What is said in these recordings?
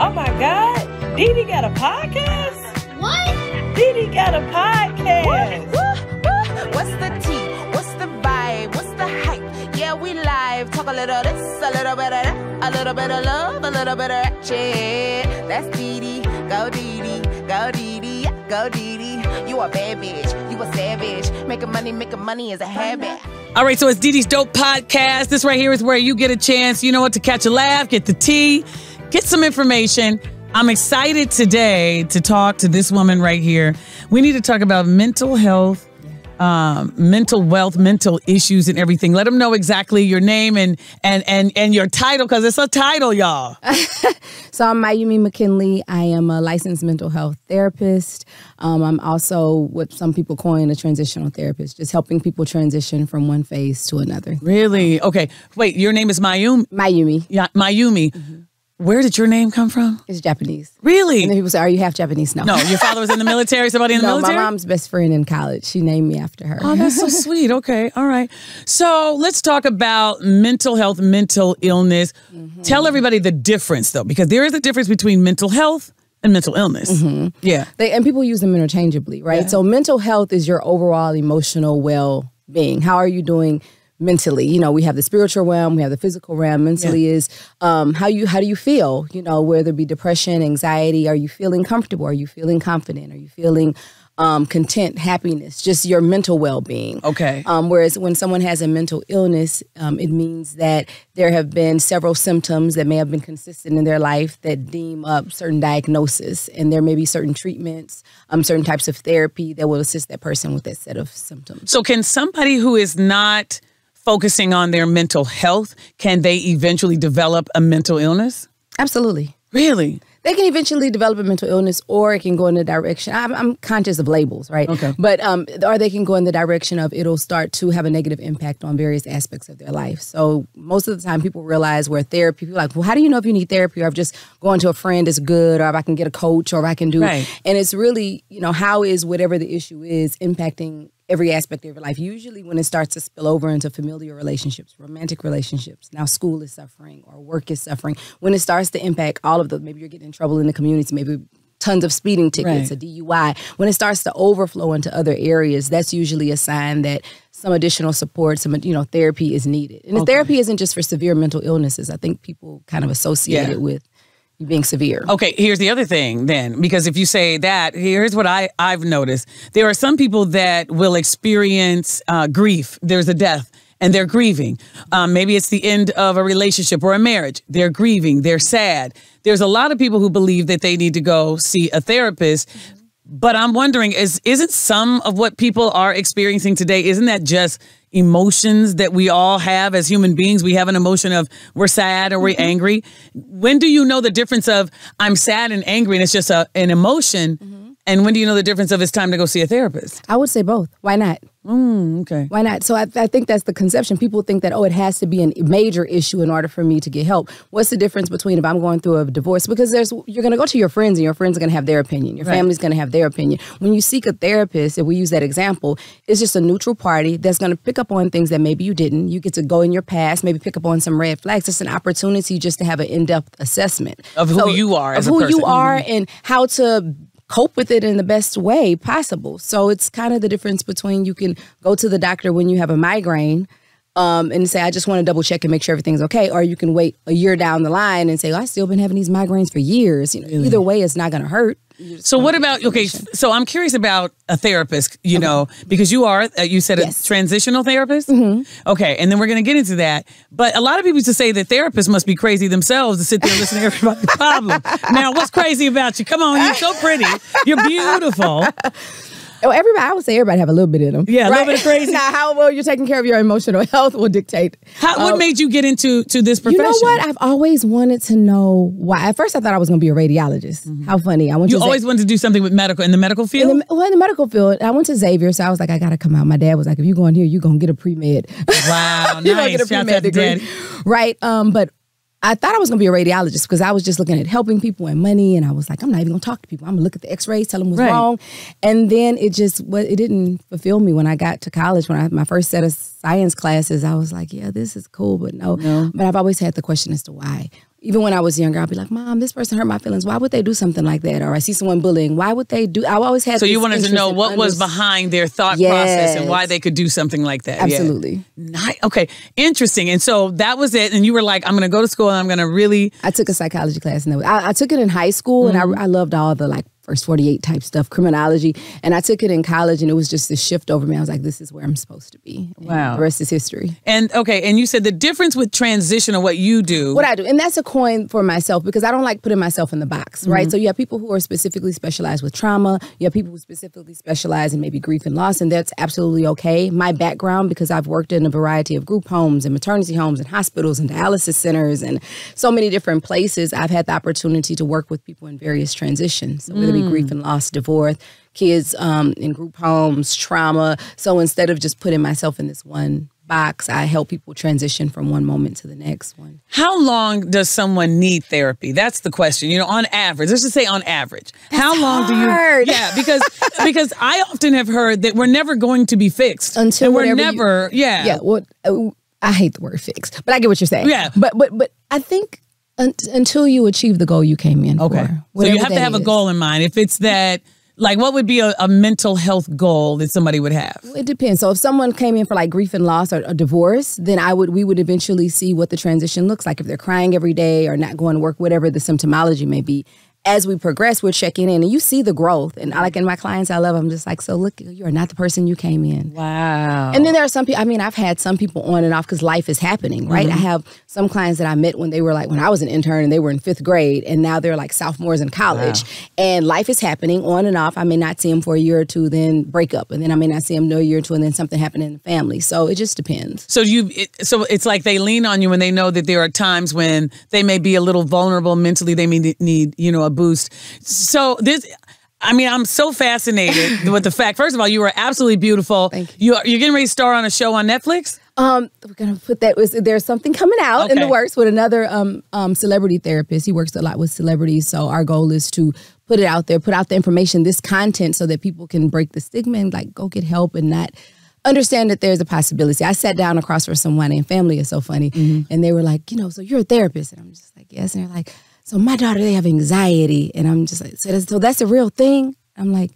Oh my God, DeDe got a podcast? What? DeDe got a podcast. What's the tea? What's the vibe? What's the hype? Yeah, we live. Talk a little this, a little bit of that, a little bit of love, a little bit of ratchet. That's DeDe. Go DeDe. Go DeDe. Go DeDe. You a bad bitch. You a savage. Making money is a habit. All right, so it's DeDe's Dope Podcast. This right here is where you get a chance, you know what, to catch a laugh, get the tea, get some information. I'm excited today to talk to this woman right here. We need to talk about mental health, mental wealth, mental issues and everything. Let them know exactly your name and your title, because it's a title, y'all. So I'm Miyume Mckinley. I am a licensed mental health therapist. I'm also what some people coin a transitional therapist, just helping people transition from one phase to another. Really? Okay. Wait, your name is Miyume? Miyume. Yeah, Miyume. Mm-hmm. Where did your name come from? It's Japanese. Really? And then people say, are you half Japanese? No. No, your father was in the military? Somebody in the military? No, my mom's best friend in college. She named me after her. Oh, that's so sweet. Okay. All right. So let's talk about mental health, mental illness. Mm-hmm. Tell everybody the difference, though, because there is a difference between mental health and mental illness. Mm-hmm. Yeah. And people use them interchangeably, right? Yeah. So mental health is your overall emotional well-being. How are you doing mentally? You know, we have the spiritual realm, we have the physical realm. Mentally is how do you feel? You know, whether it be depression, anxiety, are you feeling comfortable? Are you feeling confident? Are you feeling content, happiness, just your mental well-being? Okay. Whereas when someone has a mental illness, it means that there have been several symptoms that may have been consistent in their life that deem up certain diagnosis, and there may be certain treatments, certain types of therapy that will assist that person with that set of symptoms. So can somebody who is not focusing on their mental health, can they eventually develop a mental illness? Absolutely. Really? They can eventually develop a mental illness, or it can go in the direction, I'm conscious of labels, right? Okay. But, or they can go in the direction of it'll start to have a negative impact on various aspects of their life. So most of the time people realize where therapy, people are like, well, how do you know if you need therapy, or if just going to a friend is good, or if I can get a coach, or if I can do, right. And it's really, you know, how is whatever the issue is impacting every aspect of your life. Usually when it starts to spill over into familiar relationships, romantic relationships, now school is suffering or work is suffering. When it starts to impact all of maybe you're getting in trouble in the community, maybe tons of speeding tickets, right. A DUI. When it starts to overflow into other areas, that's usually a sign that some additional support, some, you know, therapy is needed. And the therapy isn't just for severe mental illnesses. I think people kind of associate it with being severe. Okay, here's the other thing then, because if you say that, here's what I've noticed. There are some people that will experience grief. There's a death and they're grieving. Maybe it's the end of a relationship or a marriage. They're grieving. They're sad. There's a lot of people who believe that they need to go see a therapist. But I'm wondering, isn't some of what people are experiencing today, isn't that just emotions that we all have as human beings? We have an emotion of we're sad or we're angry. When do you know the difference of I'm sad and angry and it's just an emotion? And when do you know the difference of it's time to go see a therapist? I would say both. Why not? Okay. Why not? So I think that's the conception. People think that, oh, it has to be a major issue in order for me to get help. What's the difference between if I'm going through a divorce? Because you're going to go to your friends and your friends are going to have their opinion. Your family's going to have their opinion. When you seek a therapist, if we use that example, it's just a neutral party that's going to pick up on things that maybe you didn't. You get to go in your past, maybe pick up on some red flags. It's an opportunity just to have an in-depth assessment of who you are as a person. Of who you are and how to cope with it in the best way possible. So it's kind of the difference between you can go to the doctor when you have a migraine and say, I just want to double check and make sure everything's okay. Or you can wait a year down the line and say, oh, I've still been having these migraines for years. You know, either way, it's not going to hurt. So what about, okay, so I'm curious about a therapist, you know, because you are, you said a transitional therapist? Okay, and then we're going to get into that. But a lot of people used to say that therapists must be crazy themselves to sit there and listen to everybody's problem. Now, what's crazy about you? Come on, you're so pretty. You're beautiful. Oh, I would say everybody have a little bit in them. Yeah, a little bit of crazy. Now, how well you're taking care of your emotional health will dictate. What made you get into this profession? You know what? I've always wanted to know why. At first, I thought I was going to be a radiologist. How funny. You always wanted to do something with medical, in the medical field? In the medical field. I went to Xavier, so I was like, I got to come out. My dad was like, if you go in here, you're going to get a pre-med. Wow, you're going to get a pre-med degree. Daddy. Right. But I thought I was going to be a radiologist because I was just looking at helping people and money. And I was like, I'm not even going to talk to people. I'm going to look at the x-rays, tell them what's wrong. And then it didn't fulfill me when I got to college. When I had my first set of science classes, I was like, yeah, this is cool, but no. But I've always had the question as to why. even when I was younger, I'd be like, Mom, this person hurt my feelings. Why would they do something like that? Or I see someone bullying. Why would they do? I always had. So you wanted to know what was behind their thought process and why they could do something like that. Absolutely. Yeah. Okay. Interesting. And so that was it. And you were like, I'm going to go to school and I'm going to really. I took a psychology class and I took it in high school and I loved all the like First 48 type stuff, criminology. And I took it in college and it was just this shift over me. I was like, this is where I'm supposed to be. And wow. The rest is history. And okay. And you said the difference with transition or what you do. What I do. And that's a coin for myself because I don't like putting myself in the box, right? So you have people who are specifically specialized with trauma. You have people who specifically specialize in maybe grief and loss. And that's absolutely okay. My background, because I've worked in a variety of group homes and maternity homes and hospitals and dialysis centers and so many different places, I've had the opportunity to work with people in various transitions. So whether it be grief and loss, divorce, kids in group homes, trauma. So instead of just putting myself in this one box, I help people transition from one moment to the next one. How long does someone need therapy? That's the question. You know, on average, let's just say on average. That's how long hard. do you? Yeah, because I often have heard that we're never going to be fixed until we're never. Yeah. Well, I hate the word fixed, but I get what you're saying. Yeah. But I think until you achieve the goal you came in for. So you have to have a goal in mind. If it's that, like, what would be a mental health goal that somebody would have? Well, it depends. So if someone came in for like grief and loss or a divorce, then we would eventually see what the transition looks like. If they're crying every day or not going to work, whatever the symptomology may be. As we progress, we're checking in and you see the growth. And like in my clients I love, I'm just like, so look, you are not the person you came in. Wow. And then there are some people, I mean, I've had some people on and off because life is happening, right? I have some clients that I met when they were like, when I was an intern and they were in 5th grade and now they're like sophomores in college. Wow. And life is happening on and off. I may not see them for a year or two, then break up. And then I may not see them a year or two and then something happened in the family. So it just depends. So so it's like they lean on you when they know that there are times when they may be a little vulnerable mentally. They may need, a boost. So I'm so fascinated with the fact, first of all, you are absolutely beautiful. Thank you. You're getting ready to star on a show on Netflix? We're going to put that, there's something coming out in the works with another celebrity therapist. He works a lot with celebrities. So our goal is to put it out there, put out the information, this content so that people can break the stigma and like go get help and not understand that there's a possibility. I sat down across from someone and family is so funny. And they were like, so you're a therapist. And I'm just like, yes. And they're like, so my daughter, they have anxiety. And I'm just like, so that's a real thing? I'm like,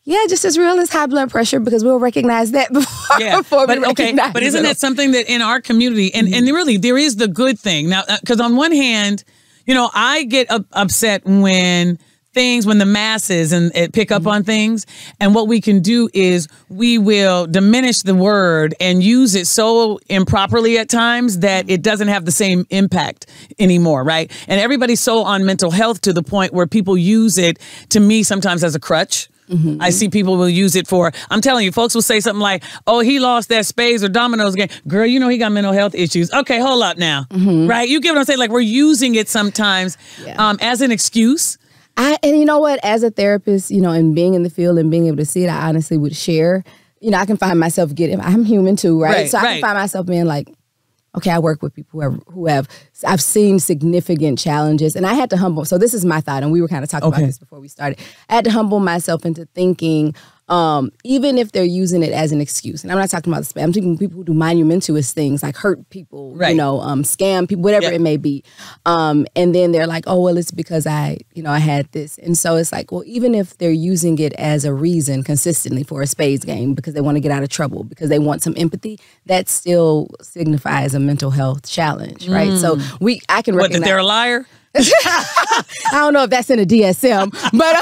yeah, just as real as high blood pressure because we'll recognize that before we recognize But isn't that something that in our community, and really there is the good thing. Now, because on one hand, I get upset when the masses and pick up on things. And what we can do is we will diminish the word and use it so improperly at times that it doesn't have the same impact anymore, right? And everybody's so on mental health to the point where people use it, to me, sometimes as a crutch. I see people will use it for, I'm telling you, folks will say something like, oh, he lost that spades or dominoes game. Girl, he got mental health issues. Okay, hold up now, right? You get what I'm saying? Like we're using it sometimes as an excuse. And you know what? As a therapist, and being in the field and being able to see it, I honestly would share. I can find myself I'm human too, right? So I can find myself being like, okay, I work with people I've seen significant challenges and I had to humble. So this is my thought. And we were kind of talking about this before we started. I had to humble myself into thinking, even if they're using it as an excuse, and I'm not talking about spam, I'm talking people who do monumentous things like hurt people, scam people, whatever it may be. And then they're like, oh, well, it's because I had this. And so it's like, well, even if they're using it as a reason consistently for a spades game because they want to get out of trouble, because they want some empathy, that still signifies a mental health challenge, right? So I can recognize. That they're a liar? I don't know if that's in a DSM, but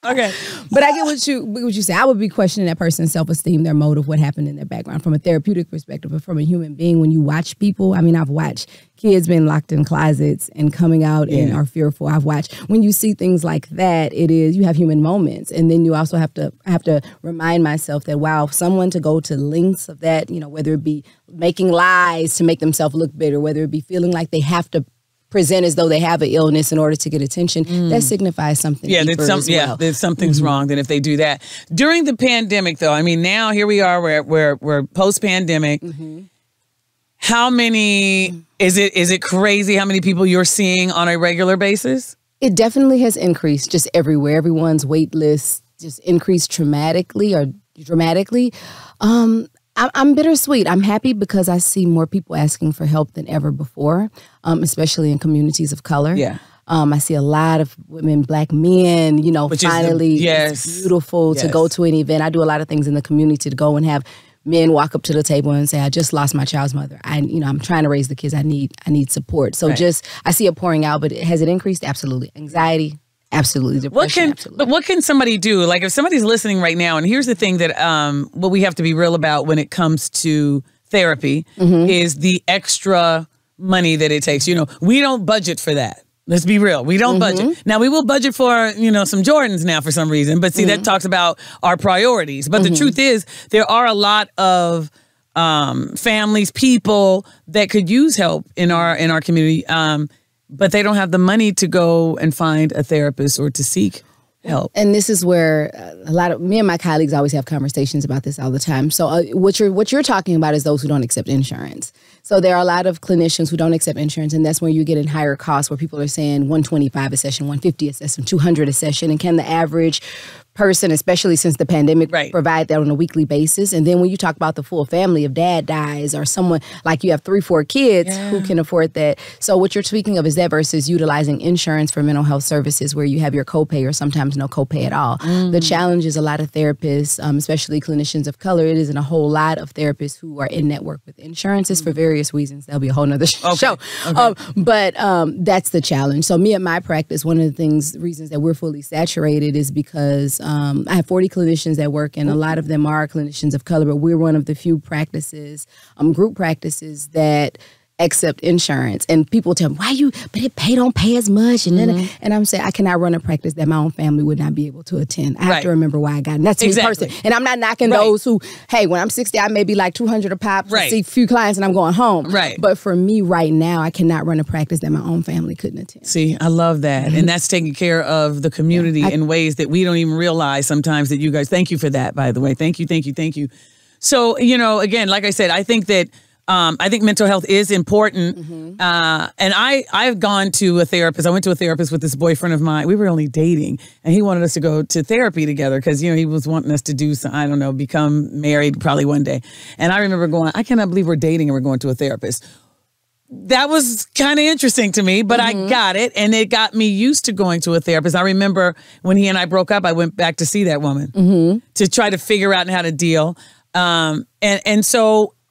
okay. But I get what you say. I would be questioning that person's self-esteem, their motive, what happened in their background from a therapeutic perspective, but from a human being. When you watch people, I've watched kids being locked in closets and coming out and are fearful. I've watched when you see things like that, you have human moments, and then you also have to remind myself that wow, someone to go to lengths of that, whether it be making lies to make themselves look better, whether it be feeling like they have to present as though they have an illness in order to get attention, that signifies something deeper as well. That something's wrong then if they do that. During the pandemic, though, now here we are, we're post-pandemic. How many, is it crazy how many people you're seeing on a regular basis? It definitely has increased just everywhere. Everyone's wait list just increased dramatically. I'm bittersweet. I'm happy because I see more people asking for help than ever before, especially in communities of color. Yeah. I see a lot of women, Black men, finally it's beautiful to go to an event. I do a lot of things in the community to go and have men walk up to the table and say, I just lost my child's mother. I'm trying to raise the kids. I need support. So I see it pouring out, but has it increased? Absolutely. Anxiety? Absolutely. Depression? Absolutely. But what can somebody do? Like if somebody's listening right now, and here's the thing that what we have to be real about when it comes to therapy is the extra money that it takes. We don't budget for that. Let's be real. We don't budget. Now, we will budget for, some Jordans now for some reason. But see, that talks about our priorities. But the truth is, there are a lot of families, people that could use help in our community, but they don't have the money to go and find a therapist or to seek help. And this is where me and my colleagues always have conversations about this all the time. So what you're talking about is those who don't accept insurance. So there are a lot of clinicians who don't accept insurance, and that's where you get in higher costs where people are saying $125 a session, $150 a session, $200 a session. And can the average person, especially since the pandemic, provide that on a weekly basis? And then when you talk about the full family, if dad dies or someone, like you have 3-4 kids who can afford that. So what you're speaking of is that versus utilizing insurance for mental health services where you have your copay or sometimes no copay at all. The challenge is a lot of therapists, especially clinicians of color, it isn't a whole lot of therapists who are in network with insurances for various reasons. That'll be a whole nother show. But that's the challenge. So me at my practice, one of the reasons that we're fully saturated is because I have 40 clinicians that work, and a lot of them are clinicians of color, but we're one of the few practices, group practices that accept insurance. And people tell me, but it don't pay as much. And then, and I'm saying, I cannot run a practice that my own family would not be able to attend. I have to remember why I got it. And that's me personally. And I'm not knocking those who, hey, when I'm 60, I may be like $200 a pop to see a few clients and I'm going home. But for me right now, I cannot run a practice that my own family couldn't attend. See, I love that. And that's taking care of the community in ways that we don't even realize sometimes that you guys, thank you for that, by the way. Thank you. So, again, like I said, I think that I think mental health is important. And I've gone to a therapist. I went to a therapist with this boyfriend of mine. We were only dating, and he wanted us to go to therapy together because, he was wanting us to do some, I don't know, become married probably one day. And I remember going, I cannot believe we're dating and we're going to a therapist. That was kind of interesting to me, but I got it, and it got me used to going to a therapist. I remember when he and I broke up, I went back to see that woman to try to figure out how to deal.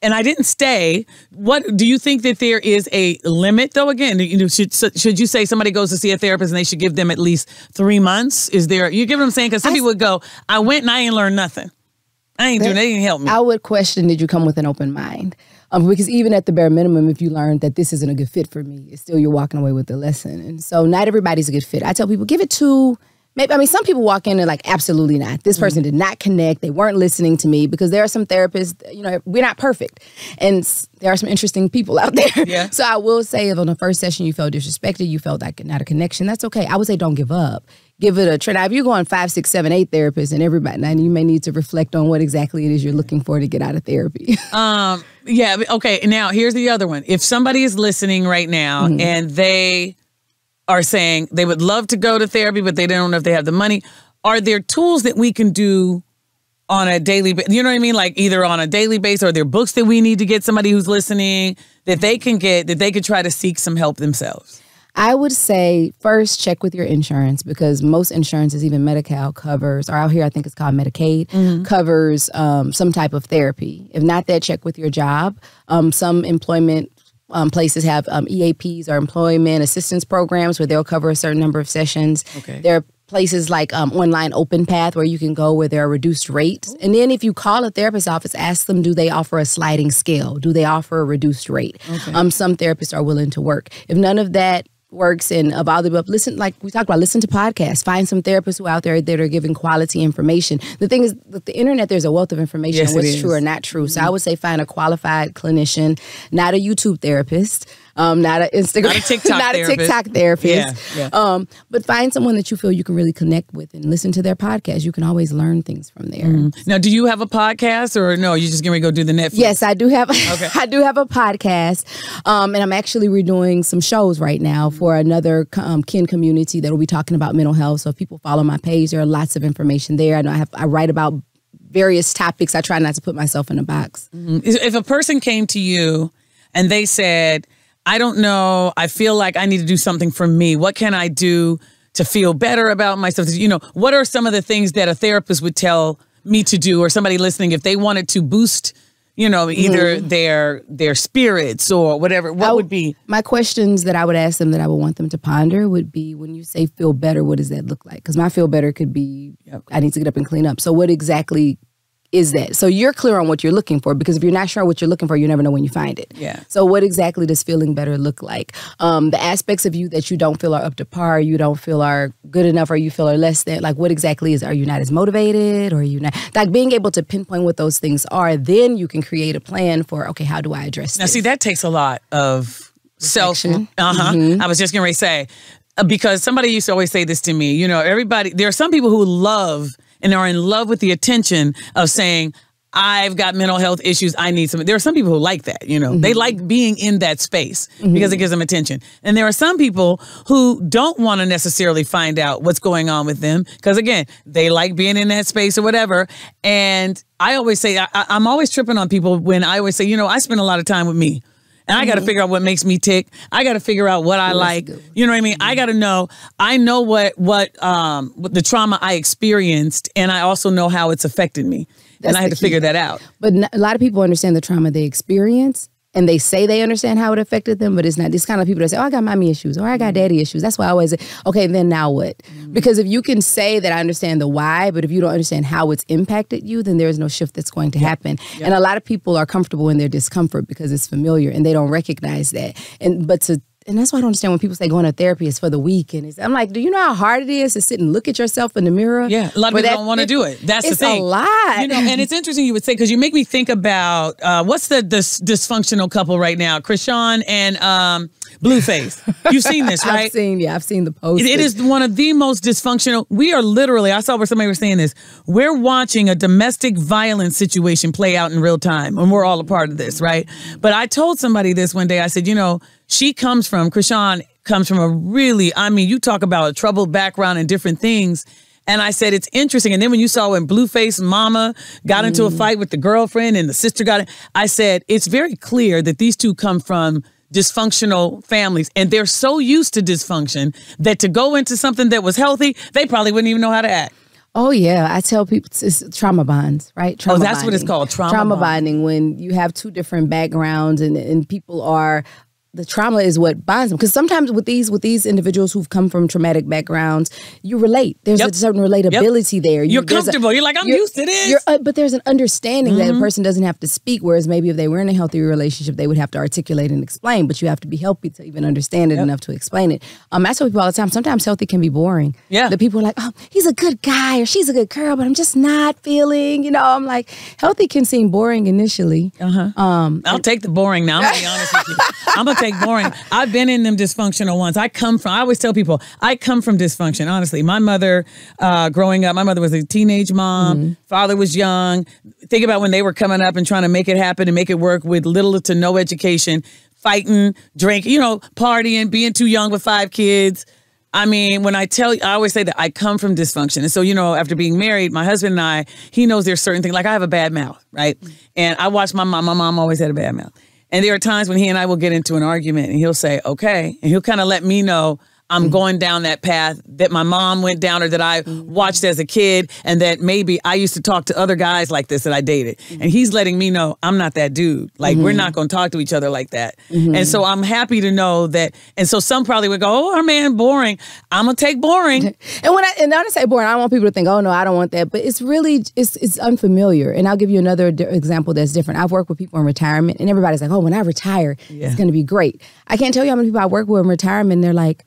And I didn't stay. What do you think that there is a limit, though? Again, should you say somebody goes to see a therapist and they should give them at least 3 months? Is there? You get what I'm saying? Because some people would go, I went and I ain't learned nothing. They didn't help me. I would question, did you come with an open mind? Because even at the bare minimum, if you learned that this isn't a good fit for me, it's still you're walking away with the lesson. And so not everybody's a good fit. I tell people, give it 2. Maybe, some people walk in and like, absolutely not. This person did not connect. They weren't listening to me, because there are some therapists, we're not perfect. And there are some interesting people out there. Yeah. So I will say, if on the first session you felt disrespected, you felt like not a connection, that's okay. I would say don't give up. Give it a try. Now, if you're going 5, 6, 7, 8 therapists and everybody, now you may need to reflect on what exactly it is you're looking for to get out of therapy. Yeah. Okay. Now, here's the other one. If somebody is listening right now and they are saying they would love to go to therapy, but they don't know if they have the money, are there tools that we can do on a daily basis? You know what I mean? Like either on a daily basis, or are there books that we need to get somebody who's listening that they can get, that they could try to seek some help themselves? I would say first check with your insurance, because most insurances, even Medi-Cal, covers, or out here I think it's called Medicaid, covers some type of therapy. If not that, check with your job. Some employment places have EAPs, or employment assistance programs, where they'll cover a certain number of sessions. There are places like Online Open Path, where you can go where there are reduced rates. And then if you call a therapist's office, ask them, do they offer a sliding scale? Do they offer a reduced rate? Some therapists are willing to work. If none of that works and of all the above, listen, like we talked about, listen to podcasts. Find some therapists who are out there that are giving quality information. The thing is, with the internet, there's a wealth of information on what's true or not true. So I would say find a qualified clinician, not a YouTube therapist, not a Instagram, not a TikTok therapist. But find someone that you feel you can really connect with and listen to their podcast. You can always learn things from there. Now, do you have a podcast, or no? You just going to go do the Netflix? Yes, I do have. I do have a podcast, and I'm actually redoing some shows right now for another kin community that will be talking about mental health. So if people follow my page, there are lots of information there. I know I write about various topics. I try not to put myself in a box. If a person came to you and they said, I don't know, I feel like I need to do something for me. What can I do to feel better about myself? You know, what are some of the things that a therapist would tell me to do, or somebody listening, if they wanted to boost, you know, either their spirits or whatever, what would be? My questions that I would ask them, that I would want them to ponder, would be, when you say feel better, what does that look like? Because my feel better could be, I need to get up and clean up. So what exactly is that? So you're clear on what you're looking for, because if you're not sure what you're looking for, you never know when you find it. Yeah. So what exactly does feeling better look like? The aspects of you that you don't feel are up to par, you don't feel are good enough, or you feel are less than, like, what exactly is, are you not as motivated, or are you not, like, being able to pinpoint what those things are, then you can create a plan for, okay, how do I address Now, this? see, that takes a lot of self. I was just going to say, because somebody used to always say this to me, you know, there are some people who love and are in love with the attention of saying, I've got mental health issues, I need some. There are some people who like that, you know. They like being in that space because it gives them attention. And there are some people who don't want to necessarily find out what's going on with them because, again, they like being in that space or whatever. And I always say, I'm always tripping on people when I always say, you know, I spend a lot of time with me. And I got to figure out what makes me tick. I got to figure out what I like. You know what I mean? I got to know. I know what the trauma I experienced, and I also know how it's affected me. And I had to figure that out. But a lot of people understand the trauma they experience, and they say they understand how it affected them, but it's not. These kind of people that say, oh, I got mommy issues, or I got daddy issues. That's why I always say, okay, then now what? Because if you can say that I understand the why, but if you don't understand how it's impacted you, then there is no shift that's going to happen. And a lot of people are comfortable in their discomfort because it's familiar, and they don't recognize that. And that's why I don't understand when people say going to therapy is for the weak. And I'm like, do you know how hard it is to sit and look at yourself in the mirror? Yeah, a lot of people don't want to do it. That's the thing. It's a lot. You know, and it's interesting you would say, because you make me think about, what's the dysfunctional couple right now? Krishan and Blueface. You've seen this, right? I've seen the post. It is one of the most dysfunctional. We are literally, I saw where somebody was saying this, we're watching a domestic violence situation play out in real time, and we're all a part of this, right? But I told somebody this one day, I said, you know, Krishan comes from a really, I mean, you talk about a troubled background and different things. And I said, it's interesting. And then when you saw when Blueface mama got into a fight with the girlfriend and the sister got it, I said, it's very clear that these two come from dysfunctional families. And they're so used to dysfunction that to go into something that was healthy, they probably wouldn't even know how to act. Oh, yeah. I tell people it's trauma bonds, right? Trauma that's bonding. What it's called, trauma bonding. When you have two different backgrounds and people are... The trauma is what bonds them. Because sometimes with these individuals who've come from traumatic backgrounds, you relate. There's a certain relatability there. You're comfortable. You're like, I'm used to this. But there's an understanding that a person doesn't have to speak, whereas maybe if they were in a healthy relationship, they would have to articulate and explain. But you have to be healthy to even understand it enough to explain it. I tell people all the time, sometimes healthy can be boring. Yeah. The people are like, oh, he's a good guy or she's a good girl, but I'm just not feeling, you know. I'm like, healthy can seem boring initially. I'll take the boring now. I'm going to be honest with you. I'm going to take boring. I've been in them dysfunctional ones. I always tell people, I come from dysfunction, honestly. My mother, growing up, my mother was a teenage mom. Father was young. Think about when they were coming up and trying to make it happen and make it work with little to no education, fighting, drinking, you know, partying, being too young with 5 kids. I mean, when I always say that I come from dysfunction. And so, you know, after being married, my husband and he knows there's certain things, like I have a bad mouth, right? And I watch my mom. My mom always had a bad mouth. And there are times when he and I will get into an argument and he'll say, okay. And he'll kind of let me know I'm going down that path that my mom went down or that I watched as a kid, and that maybe I used to talk to other guys like this that I dated. And he's letting me know I'm not that dude. Like, we're not going to talk to each other like that. And so I'm happy to know that. And so some probably would go, oh, our man, boring. I'm going to take boring. And when I say boring, I don't want people to think, oh, no, I don't want that. But it's really, it's unfamiliar. And I'll give you another example that's different. I've worked with people in retirement, and everybody's like, oh, when I retire, it's going to be great. I can't tell you how many people I work with in retirement, and they're like,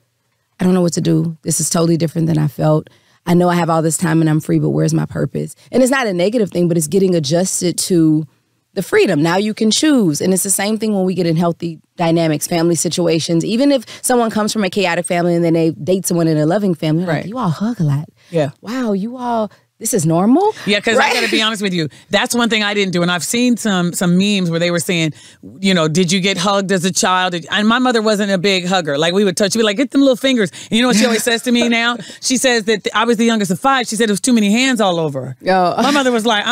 I don't know what to do. This is totally different than I felt. I know I have all this time and I'm free, but where's my purpose? And it's not a negative thing, but it's getting adjusted to the freedom. Now you can choose. And it's the same thing when we get in healthy dynamics, family situations. Even if someone comes from a chaotic family and then they date someone in a loving family, like, you all hug a lot. Yeah. Wow, you all this is normal. Yeah, because I got to be honest with you. That's one thing I didn't do. And I've seen some memes where they were saying, you know, did you get hugged as a child? And my mother wasn't a big hugger. Like, we would touch, she'd be like, get them little fingers. And you know what she always says to me now? She says that I was the youngest of 5. She said it was too many hands all over her. Oh. My mother was like,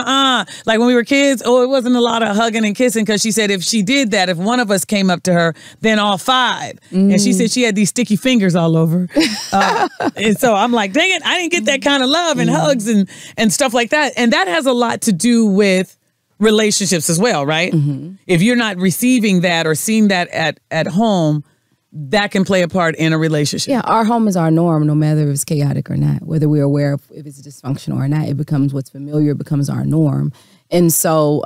Like when we were kids, it wasn't a lot of hugging and kissing, because she said if she did that, if one of us came up to her, then all 5. And she said she had these sticky fingers all over. And so I'm like, dang it, I didn't get that kind of love and hugs and stuff like that. And that has a lot to do with relationships as well, right? If you're not receiving that or seeing that at home, that can play a part in a relationship. Yeah, our home is our norm, no matter if it's chaotic or not. Whether we're aware of if it's dysfunctional or not, it becomes what's familiar, it becomes our norm. And so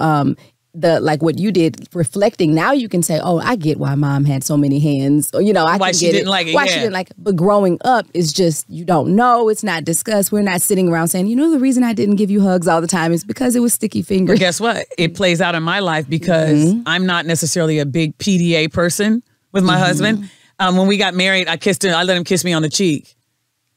like what you did, reflecting, now you can say, oh, I get why mom had so many hands. Or, you know, why she didn't like it. Why she didn't like it. But growing up is just, you don't know. It's not discussed. We're not sitting around saying, you know, the reason I didn't give you hugs all the time is because it was sticky fingers. But guess what? It plays out in my life because I'm not necessarily a big PDA person with my husband. When we got married, I kissed him. I let him kiss me on the cheek.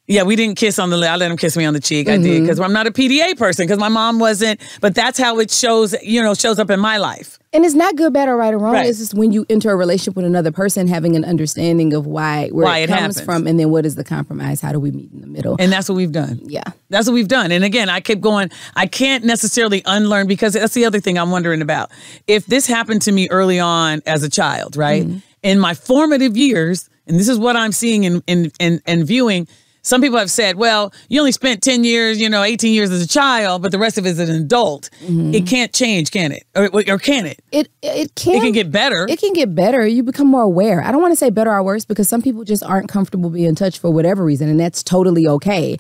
Yeah, we didn't kiss on the lip. I let him kiss me on the cheek. I did, because I'm not a PDA person, because my mom wasn't. But that's how it shows up in my life. And it's not good, bad, or right or wrong. Right. It's just when you enter a relationship with another person, having an understanding of where it comes happens from, and then what is the compromise? How do we meet in the middle? And that's what we've done. Yeah. That's what we've done. And again, I keep going, I can't necessarily unlearn, because that's the other thing I'm wondering about. If this happened to me early on as a child, right? In my formative years, and this is what I'm seeing and viewing, some people have said, well, you only spent 10 years, 18 years as a child, but the rest of it as an adult. It can't change, can it? Or can it? It can. It can get better. It can get better. You become more aware. I don't want to say better or worse, because some people just aren't comfortable being touched for whatever reason, and that's totally okay.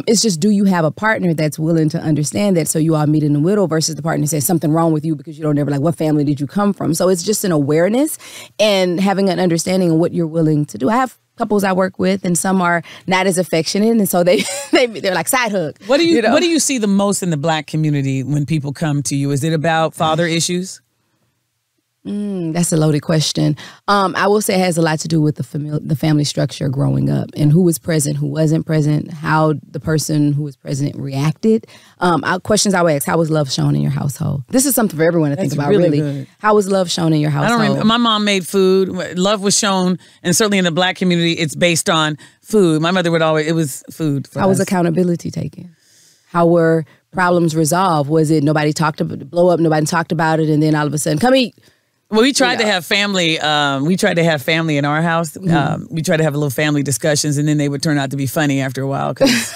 It's just, do you have a partner that's willing to understand that, so you all meet in the middle, versus the partner says something wrong with you because you don't ever like, what family did you come from? So it's just an awareness and having an understanding of what you're willing to do. I have couples I work with, and some are not as affectionate, and so they're like side hug. What do you see the most in the Black community when people come to you? Is it about father issues? That's a loaded question. I will say it has a lot to do with the family structure growing up, and who was present, who wasn't present, how the person who was present reacted. Questions I would ask: how was love shown in your household? This is something for everyone to think about. Really, good. How was love shown in your household? I don't remember. My mom made food. Love was shown, and certainly in the Black community, it's based on food. My mother would always, it was food for us. How was accountability taken? How were problems resolved? Was it nobody talked about it, blow up, nobody talked about it, and then all of a sudden, come eat? Well, we tried to have family. We tried to have family in our house. We tried to have a little family discussions, and then they would turn out to be funny after a while because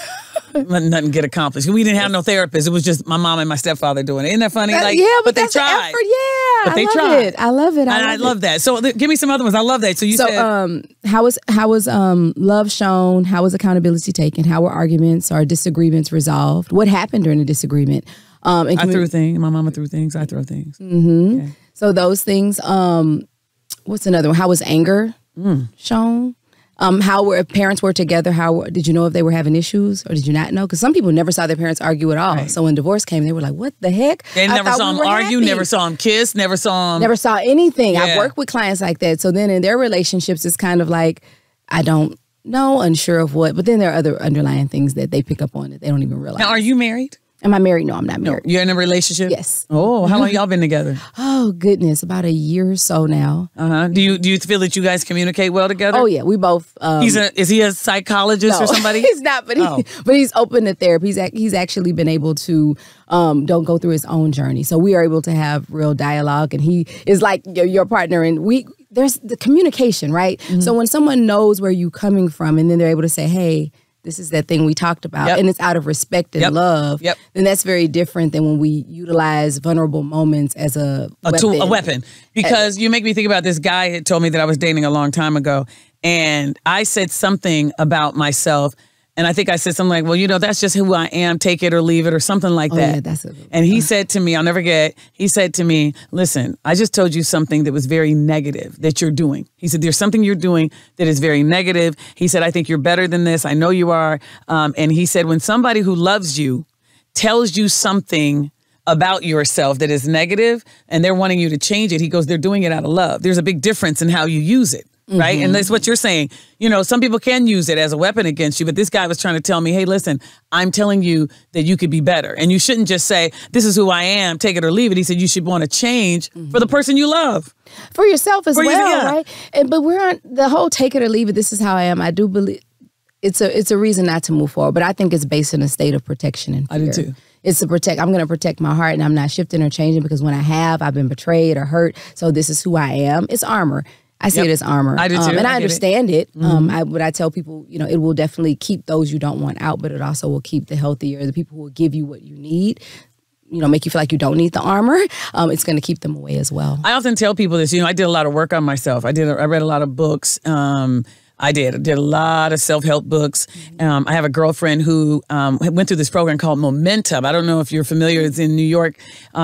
nothing get accomplished. We didn't have no therapist. It was just my mom and my stepfather doing it. Isn't that funny? But they that's tried. The effort. Yeah, but they I love tried. it. I love it. I love that. So give me some other ones. I love that. So you said, how was love shown? How was accountability taken? How were arguments or disagreements resolved? What happened during a disagreement? I threw things. My mama threw things. I throw things. Okay. So those things. What's another one? How was anger shown? How were if parents were together? Did you know if they were having issues, or did you not know? Because some people never saw their parents argue at all. Right. So when divorce came, they were like, "What the heck?" They never saw them argue. Happy. Never saw them kiss. Never saw anything. Yeah. I've worked with clients like that. So then in their relationships, it's kind of like, I don't know, unsure of what. But then there are other underlying things that they pick up on that they don't even realize. Now, are you married? Am I married? No, I'm not married. No. You're in a relationship? Yes. Oh, how long y'all been together? Oh, goodness. About a year or so now. Do you feel that you guys communicate well together? Oh, yeah. We both. Is he a psychologist or somebody? He's not, but he's open to therapy. He's actually been able to don't go through his own journey. So we are able to have real dialogue, and he is like your partner, and there's the communication, right? So when someone knows where you're coming from, and then they're able to say, hey, this is that thing we talked about, and it's out of respect and love, then that's very different than when we utilize vulnerable moments as a weapon. Because you make me think about this guy had told me that I was dating a long time ago, and I said something about myself, and I think I said something like, well, that's just who I am, take it or leave it, or something like that. Yeah, that's it. And he said to me, I'll never forget, he said to me, listen, I just told you something that was very negative that you're doing. He said, there's something you're doing that is very negative. He said, I think you're better than this. I know you are. And he said, when somebody who loves you tells you something about yourself that is negative and they're wanting you to change it, he goes, they're doing it out of love. There's a big difference in how you use it. right? And that's what you're saying. You know, some people can use it as a weapon against you, but this guy was trying to tell me, hey, listen, I'm telling you that you could be better. And you shouldn't just say, this is who I am, take it or leave it. He said, you should want to change for the person you love. For yourself as well, yeah. right? But we're on the whole take it or leave it, this is how I am. I do believe it's a reason not to move forward, but I think it's based in a state of protection and fear. I do too. It's to protect. I'm going to protect my heart, and I'm not shifting or changing because when I've been betrayed or hurt. So this is who I am. It's armor. I see it as armor. I do too. And I understand it. I tell people, you know, it will definitely keep those you don't want out, but it also will keep the healthier, the people who will give you what you need, you know, make you feel like you don't need the armor. It's going to keep them away as well. I often tell people this, you know, I did a lot of work on myself. I read a lot of books. I did a lot of self-help books. I have a girlfriend who went through this program called Momentum. I don't know if you're familiar. It's in New York.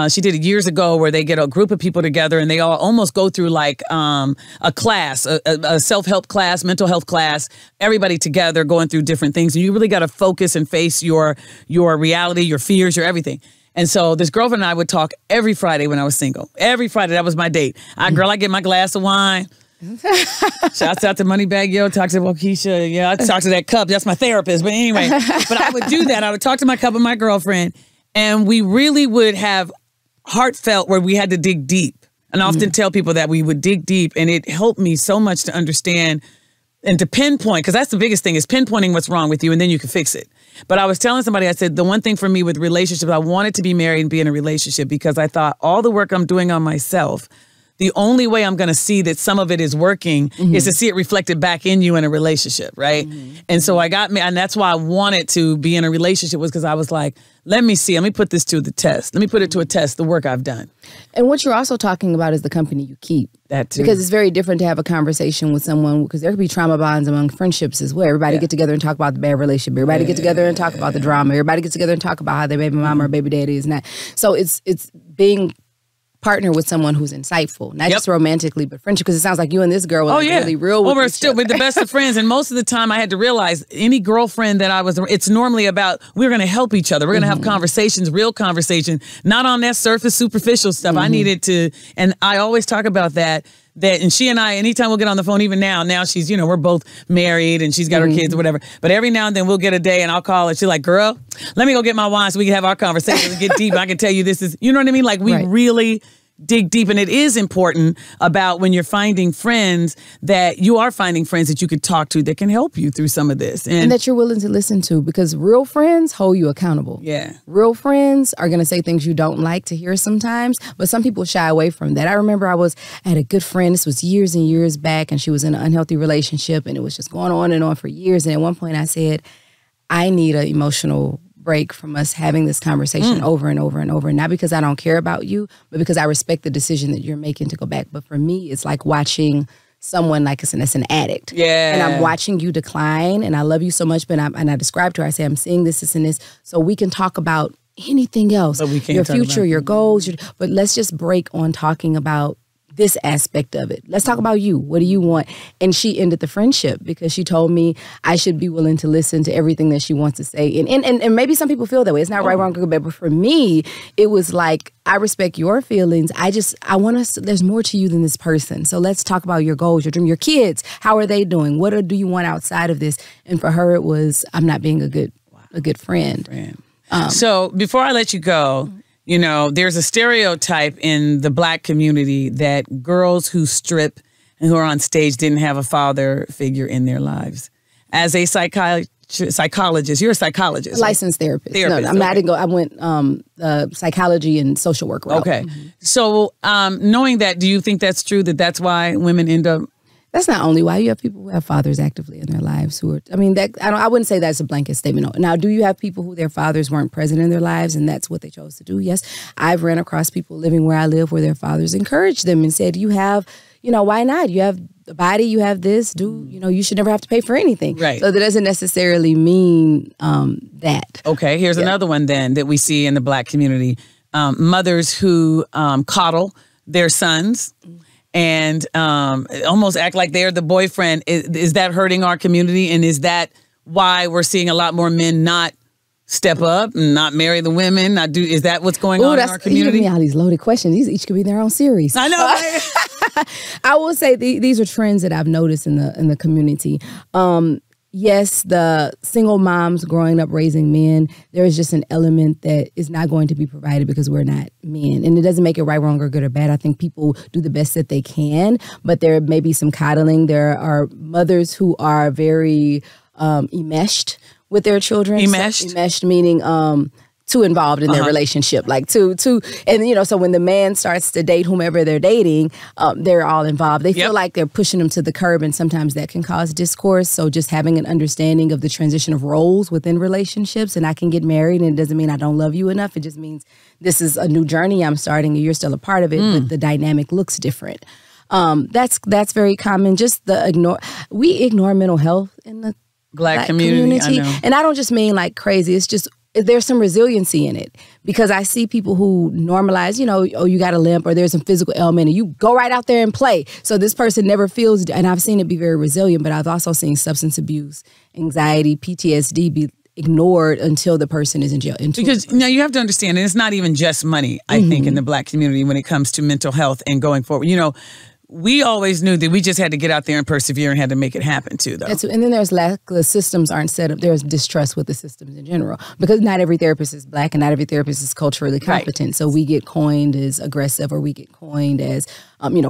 She did it years ago where they get a group of people together and they all almost go through like a class, a self-help class, mental health class, everybody together going through different things. And you really got to focus and face your reality, your fears, your everything. And so this girlfriend and I would talk every Friday when I was single. Every Friday, that was my date. I get my glass of wine. Shouts out to Moneybag Yo, talk to Waukesha. Yeah, I talk to that cup. That's my therapist. But anyway, but I would do that. I would talk to my cup and my girlfriend, and we really would have heartfelt where we had to dig deep. And I often tell people that we would dig deep, and it helped me so much to understand and to pinpoint, because that's the biggest thing, is pinpointing what's wrong with you, and then you can fix it. But I was telling somebody, I said, the one thing for me with relationships, I wanted to be married and be in a relationship because I thought all the work I'm doing on myself, the only way I'm going to see that some of it is working is to see it reflected back in you in a relationship, right? And so and that's why I wanted to be in a relationship, was because I was like, let me put this to the test. Let me put it to a test, the work I've done. And what you're also talking about is the company you keep. That too. Because it's very different to have a conversation with someone, because there could be trauma bonds among friendships as well. Everybody get together and talk about the bad relationship. Everybody get together and talk about the drama. Everybody get together and talk about how their baby mama or baby daddy is not. So it's being partner with someone who's insightful, not just romantically, but friendship. Because it sounds like you and this girl were really real. Well, we're still with the best of friends, and most of the time, I had to realize any girlfriend that I was, it's normally about we're going to help each other. We're going to have conversations, real conversation, not on that surface, superficial stuff. I needed to, and I always talk about that. And she and I, anytime we'll get on the phone, even now she's, you know, we're both married and she's got her kids or whatever. But every now and then we'll get a day and I'll call her. She's like, girl, let me go get my wine so we can have our conversation and get deep. I can tell you this is, you know what I mean? Like we really dig deep. And it is important about when you're finding friends that you are finding friends that you could talk to that can help you through some of this. And that you're willing to listen to, because real friends hold you accountable. Yeah. Real friends are going to say things you don't like to hear sometimes, but some people shy away from that. I remember I had a good friend, this was years and years back, and she was in an unhealthy relationship and it was just going on and on for years. And at one point I said, I need an emotional break from us having this conversation over and over and over. Not because I don't care about you, but because I respect the decision that you're making to go back. But for me, it's like watching someone that's an addict. Yeah. And I'm watching you decline, and I love you so much, but I describe to her, I say, I'm seeing this and this, so we can talk about anything else. But we can't your talk future, about your goals, but let's just break on talking about this aspect of it. Let's talk about you. What do you want? And she ended the friendship because she told me I should be willing to listen to everything that she wants to say. And maybe some people feel that way. It's not right, wrong, good, bad. But for me, it was like, I respect your feelings. I want us to, there's more to you than this person. So let's talk about your goals, your dream, your kids. How are they doing? What do you want outside of this? And for her, it was, I'm not being a good friend. So before I let you go, you know, there's a stereotype in the Black community that girls who strip and who are on stage didn't have a father figure in their lives. As a psychologist, you're a psychologist, a licensed therapist. No, I'm not. I didn't go. I went psychology and social work route. Okay. So knowing that, do you think that's true? That's why women end up? That's not only why. You have people who have fathers actively in their lives who are, I mean, I wouldn't say that's a blanket statement. Now, do you have people who their fathers weren't present in their lives and that's what they chose to do? Yes. I've ran across people living where I live where their fathers encouraged them and said, you have, why not? You have the body, you have this, you should never have to pay for anything. Right. So that doesn't necessarily mean that. Okay. Here's another one then that we see in the Black community. Mothers who coddle their sons and almost act like they're the boyfriend. Is that hurting our community? And is that why we're seeing a lot more men not step up and not marry the women? Not do? Is that what's going on in our community? You give me all these loaded questions. These each could be their own series. I know. Right? I will say these are trends that I've noticed in the community. Yes, the single moms growing up raising men, there is just an element that is not going to be provided because we're not men. And it doesn't make it right, wrong, or good or bad. I think people do the best that they can, but there may be some coddling. There are mothers who are very enmeshed with their children. Enmeshed? Enmeshed meaning too involved in their relationship, like too, and you know, so when the man starts to date whomever they're dating, they're all involved. They feel like they're pushing them to the curb, and sometimes that can cause discourse. So just having an understanding of the transition of roles within relationships, and I can get married, and it doesn't mean I don't love you enough. It just means this is a new journey I'm starting, and you're still a part of it, but the dynamic looks different. That's very common. Just we ignore mental health in the Black community. I know. And I don't just mean like crazy. It's just there's some resiliency in it, because I see people who normalize, you know, oh, you got a limp or there's some physical ailment and you go right out there and play. So this person never feels, and I've seen it be very resilient, but I've also seen substance abuse, anxiety, PTSD be ignored until the person is in jail. Because now you have to understand, and it's not even just money, I think, in the Black community when it comes to mental health and going forward. You know, we always knew that we just had to get out there and persevere and had to make it happen too, though. And then there's the systems aren't set up. There's distrust with the systems in general, because not every therapist is Black and not every therapist is culturally competent. Right. So we get coined as aggressive, or we get coined as,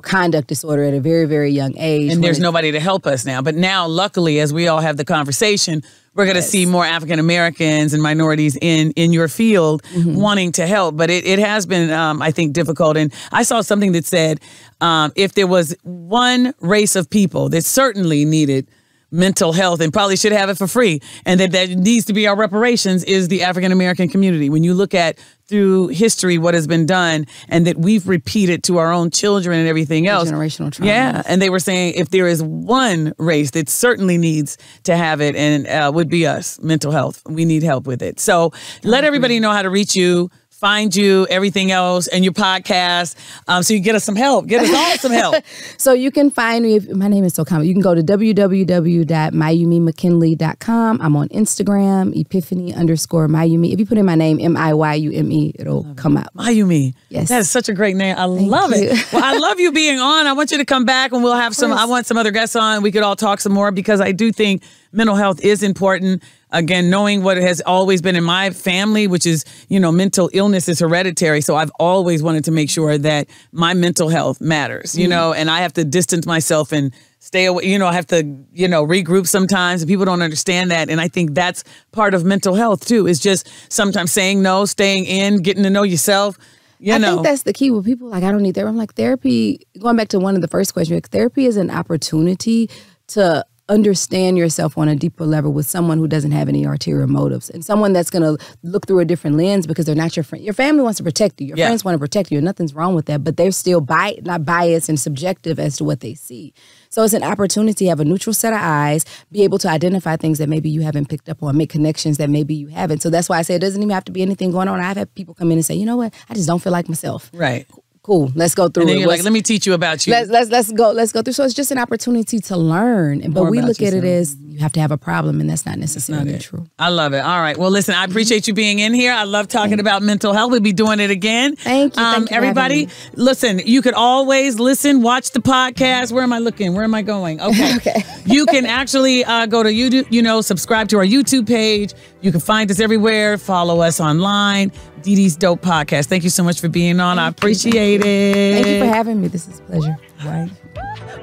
conduct disorder at a very, very young age. And there's nobody to help us now. But now, luckily, as we all have the conversation, we're going to see more African Americans and minorities in your field wanting to help. But it has been, I think, difficult. And I saw something that said if there was one race of people that certainly needed mental health and probably should have it for free, and that needs to be our reparations, is the African American community. When you look at through history what has been done, and that we've repeated to our own children and everything else. Generational trauma. Yeah, and they were saying if there is one race that certainly needs to have it, and would be us, mental health. We need help with it. So let everybody know how to reach you, find you, everything else, and your podcast, so you get us some help. Get us all some help. So you can find me, my name is so common. You can go to www.miyumemckinley.com. I'm on Instagram, Epiphany_Miyume. If you put in my name, Miyume, it'll come out. Miyume. Yes. That is such a great name. I love it. Well, I love you being on. I want you to come back, and we'll have I want some other guests on. We could all talk some more, because I do think mental health is important. Again, knowing what has always been in my family, which is, mental illness is hereditary. So I've always wanted to make sure that my mental health matters, and I have to distance myself and stay away. I have to, regroup sometimes, and people don't understand that. And I think that's part of mental health too, is just sometimes saying no, staying in, getting to know yourself. I think that's the key. When people are like, I don't need therapy. I'm like, therapy, going back to one of the first questions, therapy is an opportunity to understand yourself on a deeper level with someone who doesn't have any ulterior motives, and someone that's going to look through a different lens, because they're not your friend. Your family wants to protect you. Your friends want to protect you, and nothing's wrong with that, but they're still not biased and subjective as to what they see. So it's an opportunity to have a neutral set of eyes, be able to identify things that maybe you haven't picked up on, make connections that maybe you haven't. So that's why I say it doesn't even have to be anything going on. I've had people come in and say, you know what, I just don't feel like myself. Right. Cool. Let's go through and then it. You're like, let me teach you about you. Let's go through. So it's just an opportunity to learn. But we look at it as you have to have a problem, and that's not necessarily true. I love it. All right. Well, listen, I appreciate you being in here. I love talking about mental health. We'll be doing it again. Thank you. Thank you everybody. Listen, you could always watch the podcast. Where am I looking? Where am I going? Okay. Okay. You can actually go to YouTube, subscribe to our YouTube page. You can find us everywhere. Follow us online. DeDe's Dope Podcast. Thank you so much for being on. I appreciate it. Thank you for having me. This is a pleasure. Right.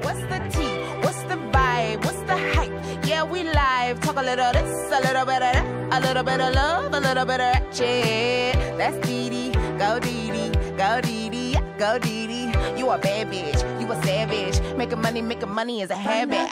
What's the tea? What's the vibe? What's the hype? Yeah, we live. Talk a little this, a little bit of that, a little bit of love, a little bit of ratchet. That's DeDe. Go DeDe. Go DeDe. Go DeDe. You a bad bitch. You a savage. Making money is a habit.